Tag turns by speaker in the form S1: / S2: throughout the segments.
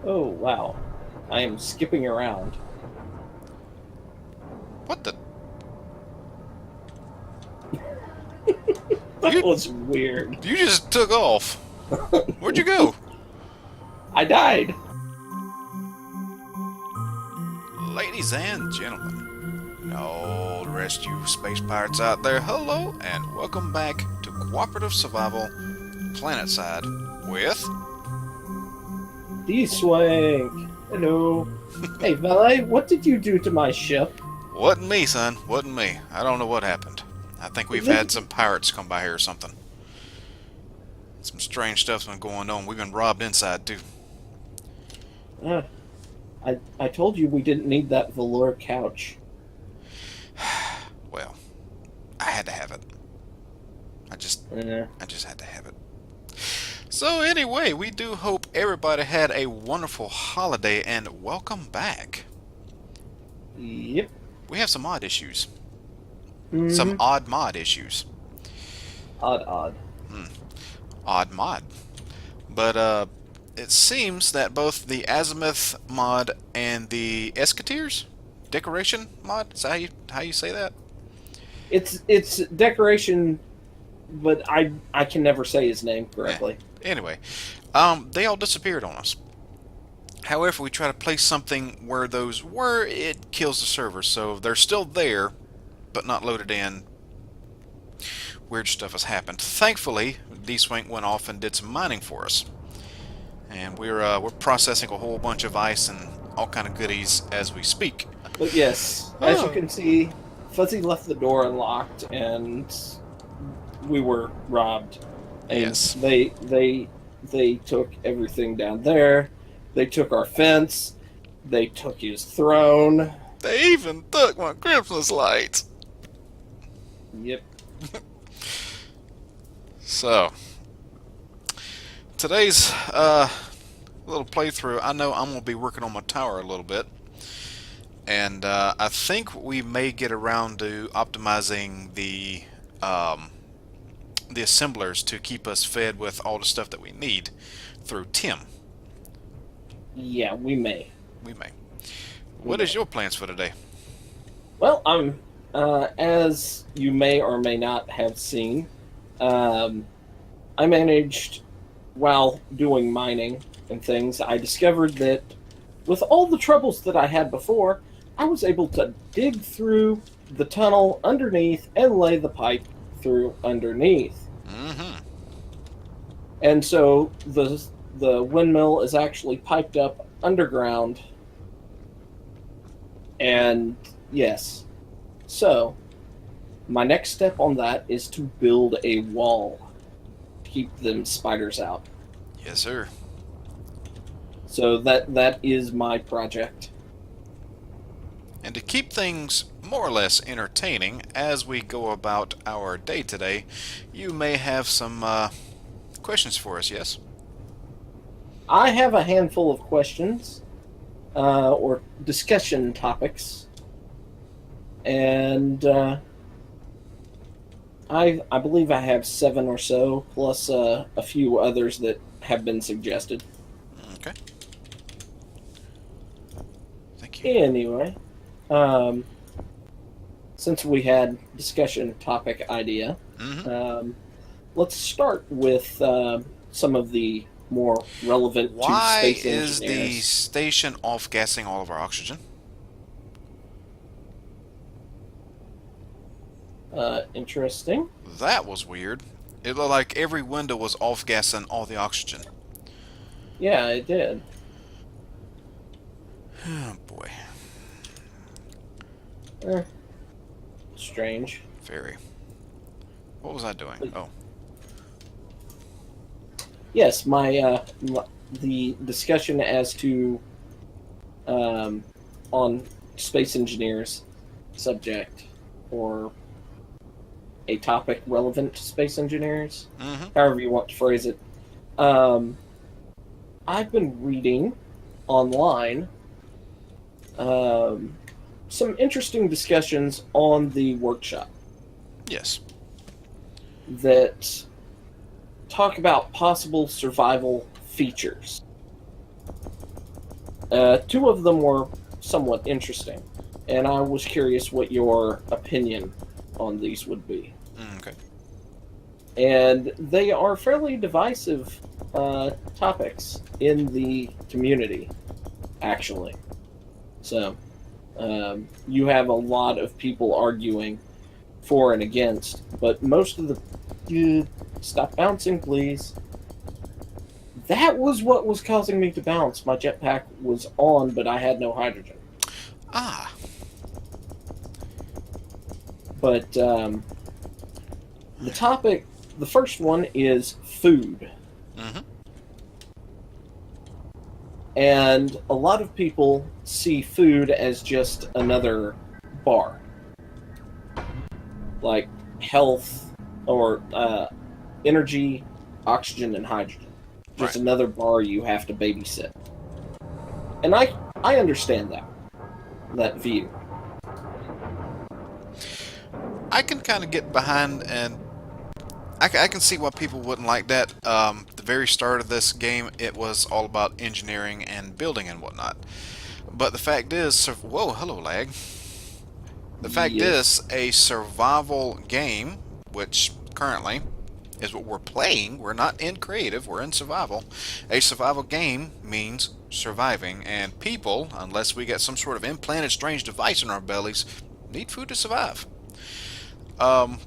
S1: Oh, wow. I am skipping around.
S2: What the?
S1: That
S2: You
S1: was weird.
S2: you just took off. Where'd you go?
S1: I died.
S2: Ladies and gentlemen, all the rest of you space pirates out there, hello and welcome back to Cooperative Survival Planetside with...
S1: Dswank. Hello. Hey, valet, what did you do to my ship?
S2: Wasn't me, son. Wasn't me. I don't know what happened. I think we've
S1: This,
S2: had some pirates come by here or something. Some strange stuff's been going on. We've been robbed inside, too.
S1: uh, I told you we didn't need that velour couch.
S2: Well, I had to have it. I just...
S1: Uh,
S2: I just had to have it. So anyway, we do hope everybody had a wonderful holiday and welcome back.
S1: yep.
S2: We have some odd issues. Some
S1: Mm-hmm.
S2: odd mod issues.
S1: Odd, odd.
S2: Odd mod. But it seems that both the Azimuth mod and the Escateers decoration mod, is that how you say that?
S1: It's decoration, but I can never say his name
S2: Yeah.
S1: correctly.
S2: Anyway, they all disappeared on us. However, if we try to place something where those were, it kills the server. So they're still there, but not loaded in. Weird stuff has happened. Thankfully, Dswank went off and did some mining for us, and we're processing a whole bunch of ice and all kind of goodies as we speak.
S1: But yes, as you
S2: Oh.
S1: can see, Fuzzy left the door unlocked, and we were robbed. And
S2: Yes.
S1: they took everything down there. They took our fence. They took his throne.
S2: They even took my Christmas lights.
S1: Yep.
S2: So, today's little playthrough, I know I'm going to be working on my tower a little bit. And I think we may get around to optimizing the assemblers to keep us fed with all the stuff that we need through Tim.
S1: Yeah, we may.
S2: We may.
S1: We
S2: What is
S1: may.
S2: your plans for today?
S1: Well, as you may or may not have seen, um, I managed, while doing mining and things, I discovered that with all the troubles that I had before, I was able to dig through the tunnel underneath and lay the pipe through underneath.
S2: Mm-hmm.
S1: And so the windmill is actually piped up underground. And yes, so my next step on that is to build a wall to keep them spiders out.
S2: Yes, sir.
S1: So that is my project.
S2: And to keep things more or less entertaining as we go about our day today, you may have some questions for us, yes?
S1: I have a handful of questions or discussion topics, and I believe I have 7 or so, plus a few others that have been suggested.
S2: Okay. Thank you.
S1: Anyway, um, since we had discussion topic idea,
S2: Mm-hmm.
S1: let's start with some of the more relevant to
S2: Why
S1: space
S2: is the
S1: engineers.
S2: station off-gassing all of our oxygen?
S1: Interesting.
S2: That was weird. It looked like every window was off-gassing all the oxygen.
S1: Yeah, it did.
S2: Oh boy.
S1: Eh, strange.
S2: Very. What was I doing? Oh.
S1: Yes, the discussion as to on space engineers subject or a topic relevant to space engineers,
S2: Mm-hmm.
S1: however you want to phrase it. Um, I've been reading online um, some interesting discussions on the workshop
S2: Yes.
S1: that talk about possible survival features. Two of them were somewhat interesting, and I was curious what your opinion on these would be.
S2: Okay.
S1: And they are fairly divisive topics in the community, actually. So, you have a lot of people arguing for and against, but most of the... Stop bouncing, please. That was what was causing me to bounce. My jetpack was on, but I had no hydrogen.
S2: Ah.
S1: But the topic, the first one is food.
S2: Mm-hmm.
S1: And a lot of people see food as just another bar. Like health or energy, oxygen, and hydrogen. Just
S2: Right.
S1: another bar you have to babysit. And I understand that view.
S2: I can kind of get behind, and I can see why people wouldn't like that. The very start of this game, it was all about engineering and building and whatnot. But the fact is, whoa, hello lag. The fact
S1: Yes.
S2: is, a survival game, which currently is what we're playing. We're not in creative, we're in survival. A survival game means surviving, and people, unless we get some sort of implanted strange device in our bellies, need food to survive. Um,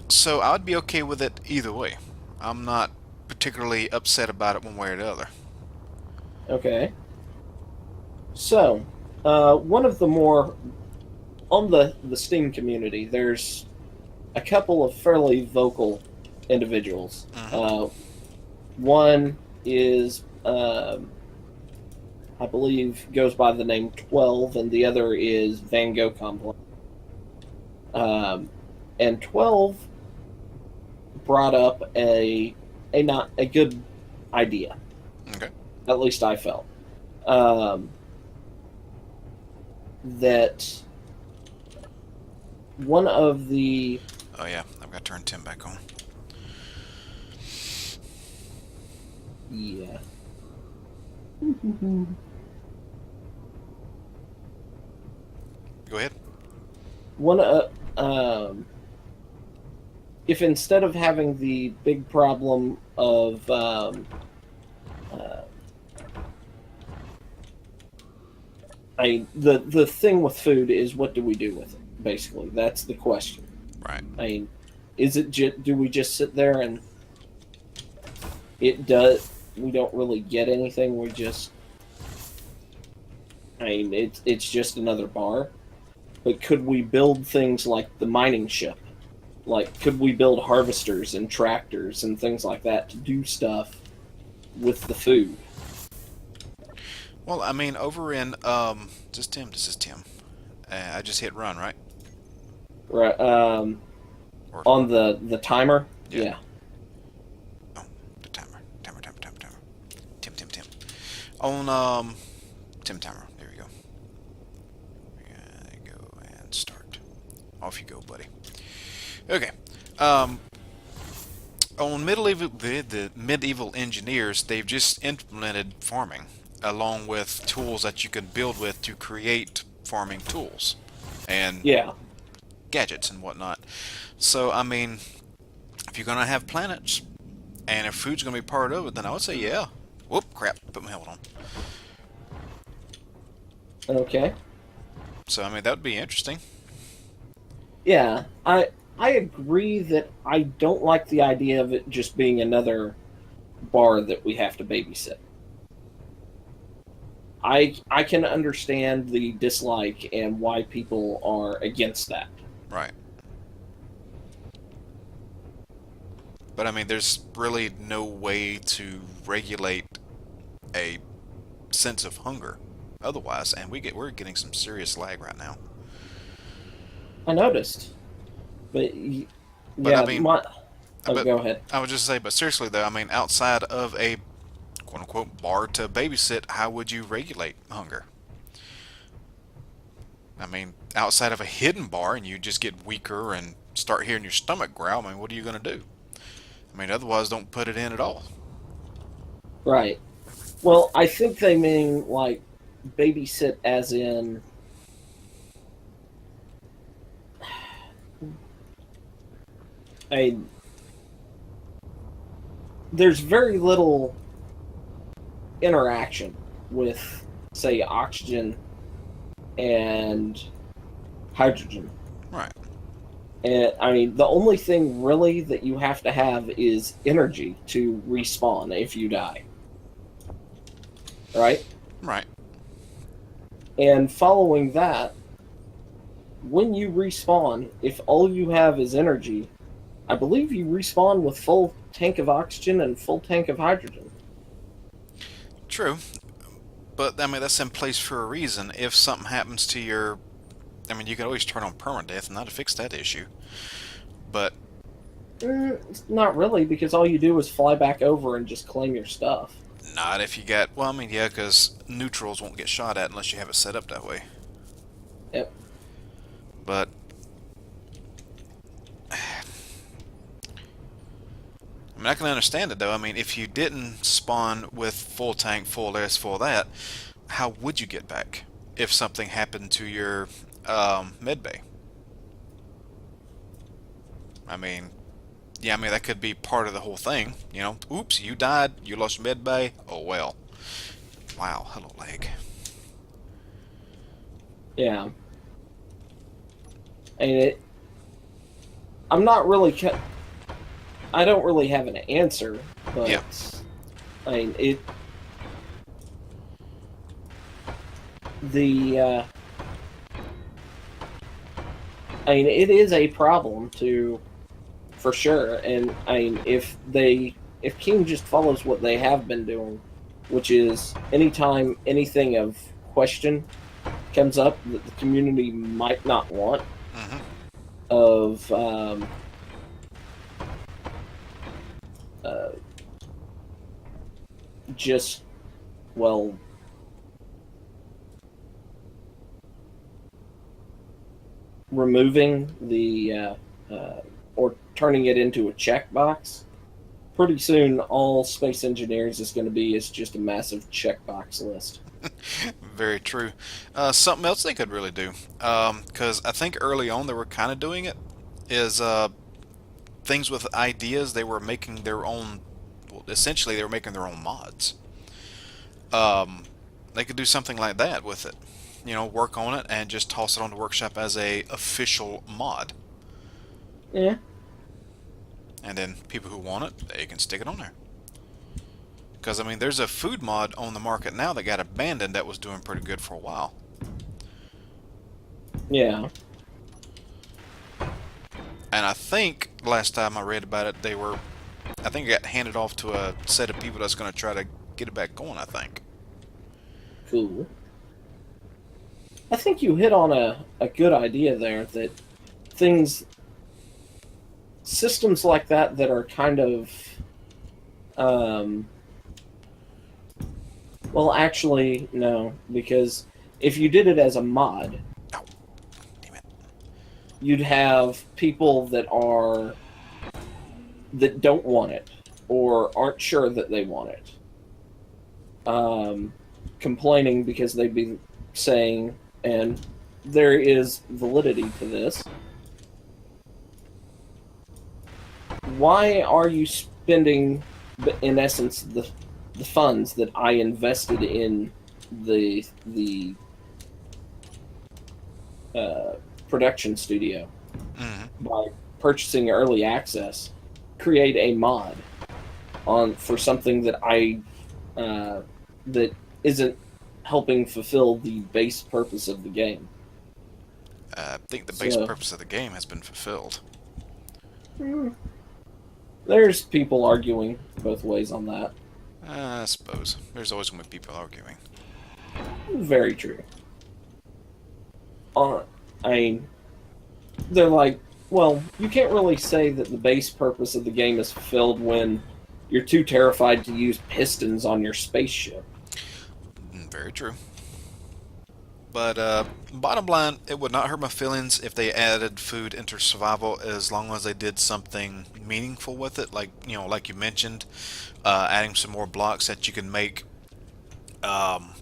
S2: so I'd be okay with it either way. I'm not particularly upset about it one way or the other.
S1: Okay. So, one of the more on the Steam community, there's a couple of fairly vocal individuals.
S2: Mm-hmm.
S1: One is, I believe, goes by the name 12, and the other is Van Gogh Complex. And 12 brought up a not a good idea.
S2: Okay.
S1: At least I felt. That one of the...
S2: Oh yeah, I've got to turn Tim back on.
S1: Yeah.
S2: Go ahead.
S1: One if instead of having the big problem of uh, the thing with food is, what do we do with it? Basically, that's the question.
S2: Right.
S1: I mean, is it do we just sit there and it does? We don't really get anything. We just... I mean, it's just another bar. But could we build things like the mining ship? Like, could we build harvesters and tractors and things like that to do stuff with the food?
S2: Well, I mean, over in this is Tim. This is Tim. I just hit run, right?
S1: Right.
S2: Or
S1: On the timer.
S2: yeah.
S1: Yeah.
S2: Oh, the timer. Timer. Tim. On Tim timer. There we go. There you go and start. Off you go, buddy. Okay. On the medieval engineers, they've just implemented farming, along with tools that you can build with to create farming tools and
S1: Yeah.
S2: gadgets and whatnot. So, I mean, if you're gonna have planets and if food's gonna be part of it, then I would say yeah. Whoop, crap! Put my helmet on.
S1: Okay.
S2: So, I mean, that would be interesting.
S1: Yeah. I agree that I don't like the idea of it just being another bar that we have to babysit. I can understand the dislike and why people are against that.
S2: Right. But I mean, there's really no way to regulate a sense of hunger otherwise, and we're getting some serious lag right now.
S1: I noticed, but
S2: But I
S1: yeah,
S2: mean,
S1: oh,
S2: but
S1: go ahead.
S2: I would just say, but seriously though, I mean, outside of a quote unquote bar to babysit, how would you regulate hunger? I mean, outside of a hidden bar and you just get weaker and start hearing your stomach growl, I mean, what are you going to do? I mean, otherwise, don't put it in at all.
S1: Right. Well, I think they mean like babysit, as in a. There's very little interaction with, say, oxygen and hydrogen.
S2: Right.
S1: And I mean, the only thing really that you have to have is energy to respawn if you die, right?
S2: Right.
S1: And following that, when you respawn, if all you have is energy, I believe you respawn with full tank of oxygen and full tank of hydrogen.
S2: True. But I mean, that's in place for a reason. If something happens to your, I mean, you can always turn on permadeath, and that'll fix that issue. But
S1: Not really, because all you do is fly back over and just claim your stuff.
S2: not if you got, well, I mean, yeah, because neutrals won't get shot at unless you have it set up that way.
S1: Yep.
S2: But I mean, I can understand it though. I mean, if you didn't spawn with full tank, full this, full that, how would you get back if something happened to your med bay? I mean, yeah, I mean that could be part of the whole thing. You know, oops, you died, you lost your med bay. Oh well. Wow, hello lag.
S1: Yeah. And I'm not really. I don't really have an answer, but
S2: Yeah,
S1: I mean it. The I mean it is a problem to, for sure. And I mean if King just follows what they have been doing, which is anytime anything of question comes up that the community might not want,
S2: hmm
S1: of uh, just, well, removing the or turning it into a checkbox. Pretty soon, all space engineers is going to be is just a massive checkbox list.
S2: very true. Something else they could really do, because I think early on they were kind of doing it, is things with ideas. They were making their own. Well, essentially, they were making their own mods. Um, they could do something like that with it. You know, work on it and just toss it on the workshop as a official mod.
S1: Yeah,
S2: And then people who want it, they can stick it on there. Because I mean, there's a food mod on the market now that got abandoned that was doing pretty good for a while.
S1: yeah,
S2: And I think last time I read about it, I think it got handed off to a set of people that's going to try to get it back going. I think.
S1: cool. I think you hit on a good idea there, that things, systems like that that are kind of, um, well, actually, no, because if you did it as a mod,
S2: Oh, damn it!
S1: you'd have people that don't want it or aren't sure that they want it, complaining because they'd be saying, and there is validity to this, why are you spending, in essence, the funds that I invested in the production studio
S2: hmm
S1: by purchasing early access, create a mod on for something that I that isn't helping fulfill the base purpose of the game.
S2: I think the base
S1: So
S2: purpose of the game has been fulfilled.
S1: there's people arguing both ways on that.
S2: I suppose there's always going to be people arguing.
S1: Very true. Uh, I mean, they're like, well, you can't really say that the base purpose of the game is fulfilled when you're too terrified to use pistons on your spaceship.
S2: Very true. But bottom line, it would not hurt my feelings if they added food into survival as long as they did something meaningful with it. Like like you mentioned, adding some more blocks that you can make um,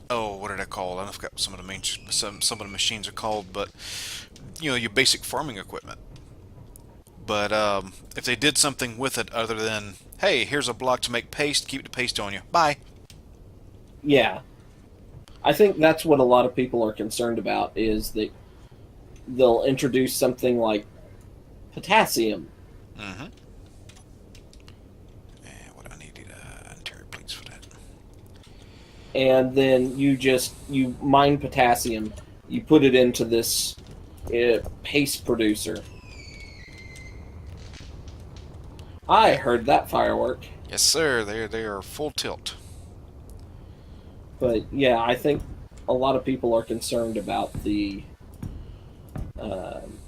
S2: oh, what did I call? I forgot some of the main some of the machines are called, but you know, your basic farming equipment. But if they did something with it other than, hey, here's a block to make paste, keep the paste on you, bye.
S1: Yeah, I think that's what a lot of people are concerned about is that they'll introduce something like potassium.
S2: Mm-hmm. And what I needed, interior plates for that.
S1: And then you mine potassium, you put it into this paste producer. I
S2: Yeah.
S1: heard that firework.
S2: Yes, sir. They are full tilt.
S1: But yeah, I think a lot of people are concerned about the um,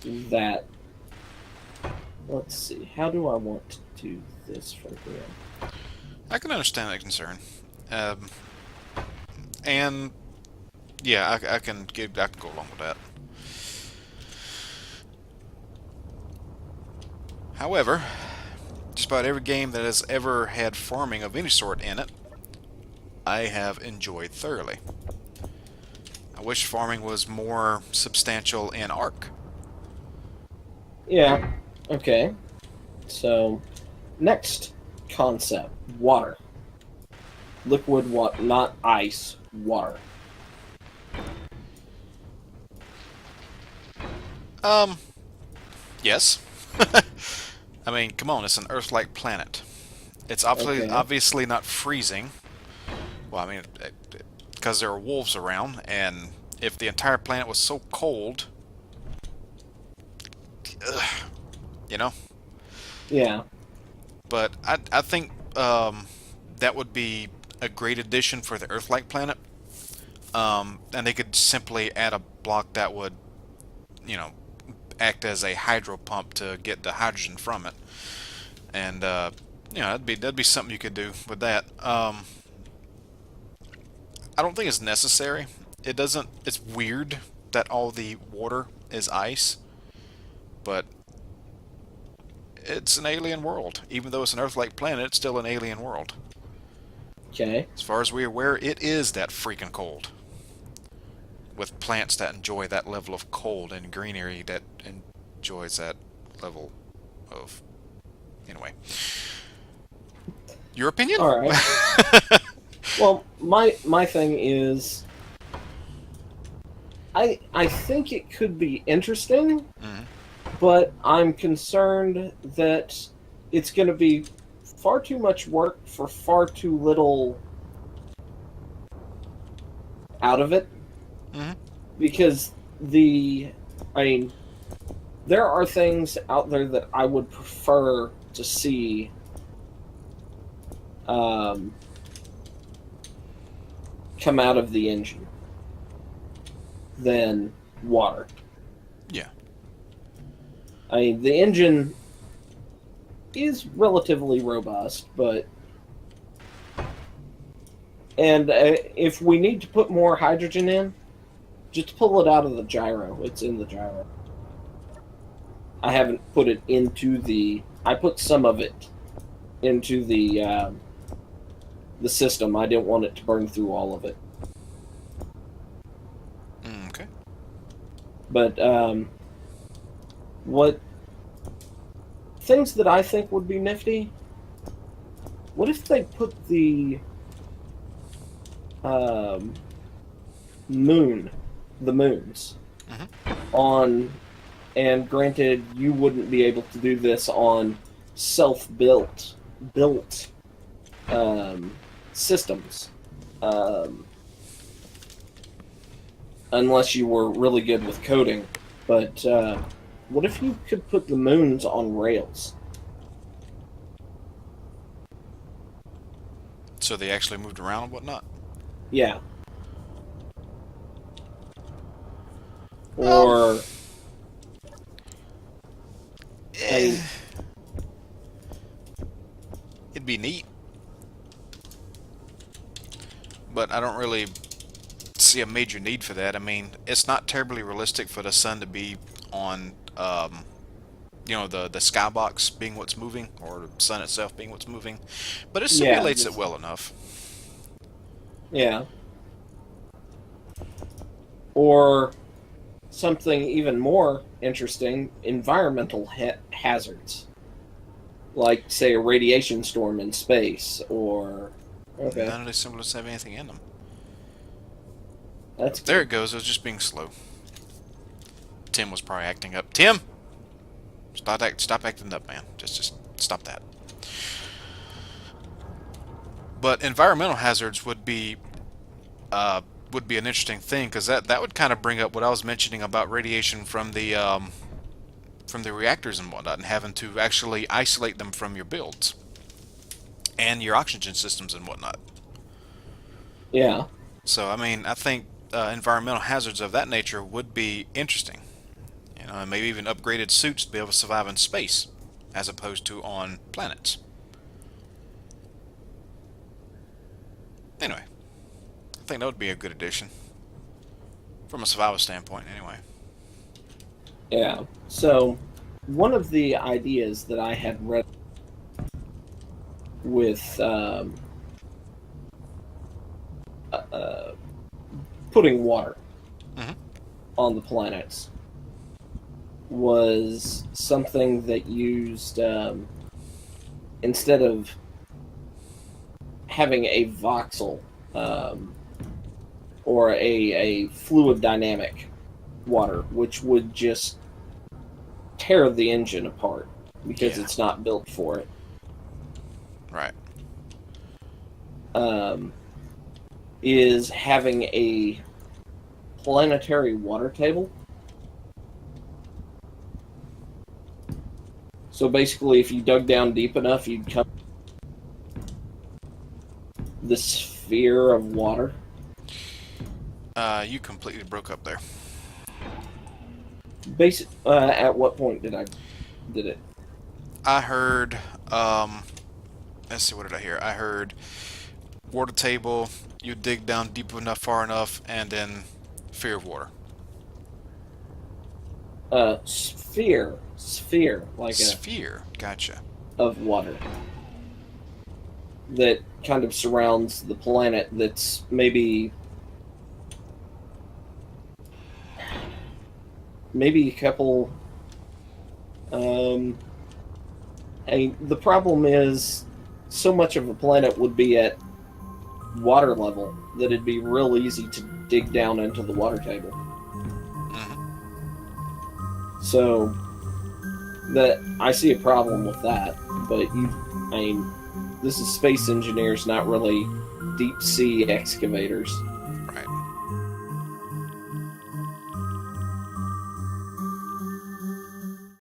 S1: that. Let's see. How do I want to do this from here?
S2: I can understand that concern. Um, and yeah, I can go along with that. However, just about every game that has ever had farming of any sort in it, I have enjoyed thoroughly. I wish farming was more substantial in Ark.
S1: Yeah. Okay. So, next concept: water, liquid water, not ice. Water.
S2: Um, yes. I mean, come on, it's an Earth-like planet. It's
S1: Okay.
S2: obviously not freezing. Well, I mean, because there are wolves around, and if the entire planet was so cold, ugh, you know.
S1: Yeah.
S2: But I think that would be a great addition for the Earth-like planet. And they could simply add a block that would, you know, act as a hydro pump to get the hydrogen from it. And you know, that'd be something you could do with that. I don't think it's necessary. It doesn't. It's weird that all the water is ice, but it's an alien world. Even though it's an Earth-like planet, it's still an alien world.
S1: Okay.
S2: As far as we're aware, it is that freaking cold. With plants that enjoy that level of cold and greenery that enjoys that level of. Anyway, your opinion?
S1: All right. Well, my thing is, I think it could be interesting,
S2: Mhm.
S1: but I'm concerned that it's going to be far too much work for far too little out of it.
S2: Mhm.
S1: Because the, I mean, there are things out there that I would prefer to see um, come out of the engine than water.
S2: Yeah.
S1: I mean, the engine is relatively robust, but and if we need to put more hydrogen in, just pull it out of the gyro. It's in the gyro. I haven't put it into the. I put some of it into the system. I didn't want it to burn through all of it.
S2: Okay.
S1: But what things that I think would be nifty? What if they put the um, moon, the moons,
S2: Mhm.
S1: on? And granted, you wouldn't be able to do this on self-built um, systems, um, unless you were really good with coding. But what if you could put the moons on rails?
S2: So they actually moved around and whatnot.
S1: Yeah.
S2: Um.
S1: Or I
S2: Eh,
S1: mean,
S2: it'd be neat, but I don't really see a major need for that. I mean, it's not terribly realistic for the sun to be on you know, the skybox being what's moving, or the sun itself being what's moving, but it
S1: Yeah,
S2: simulates it well enough.
S1: yeah. Or something even more interesting, environmental hazards, like say a radiation storm in space, or okay,
S2: None of these symbols have anything in them.
S1: that's
S2: There
S1: good.
S2: it goes. It was just being slow. Tim was probably acting up. Tim, stop acting up, man. Just stop that. But environmental hazards would be an interesting thing, because that would kind of bring up what I was mentioning about radiation from the reactors and whatnot, and having to actually isolate them from your builds and your oxygen systems and whatnot.
S1: Yeah,
S2: So I mean, I think environmental hazards of that nature would be interesting. You know, and maybe even upgraded suits to be able to survive in space, as opposed to on planets. Anyway, I think that would be a good addition from a survival standpoint. Anyway.
S1: yeah. So one of the ideas that I had read with uh, putting water
S2: Hmm.
S1: on the planets was something that used instead of having a voxel um, or a fluid dynamic water, which would just tear the engine apart because
S2: Yeah.
S1: it's not built for it.
S2: Right.
S1: Um, is having a planetary water table. So basically, if you dug down deep enough, you'd come the sphere of water.
S2: You completely broke up there.
S1: Basic. At what point did it?
S2: I heard. Let's see. What did I hear? I heard water table. You dig down deep enough, far enough, and then fear of water.
S1: Sphere, like a
S2: Sphere. Gotcha.
S1: of water that kind of surrounds the planet. That's maybe a couple. Um, the problem is so much of a planet would be at water level that it'd be real easy to dig down into the water table.
S2: Hmm.
S1: So that I see a problem with that. But I mean, this is space engineers, not really deep sea excavators.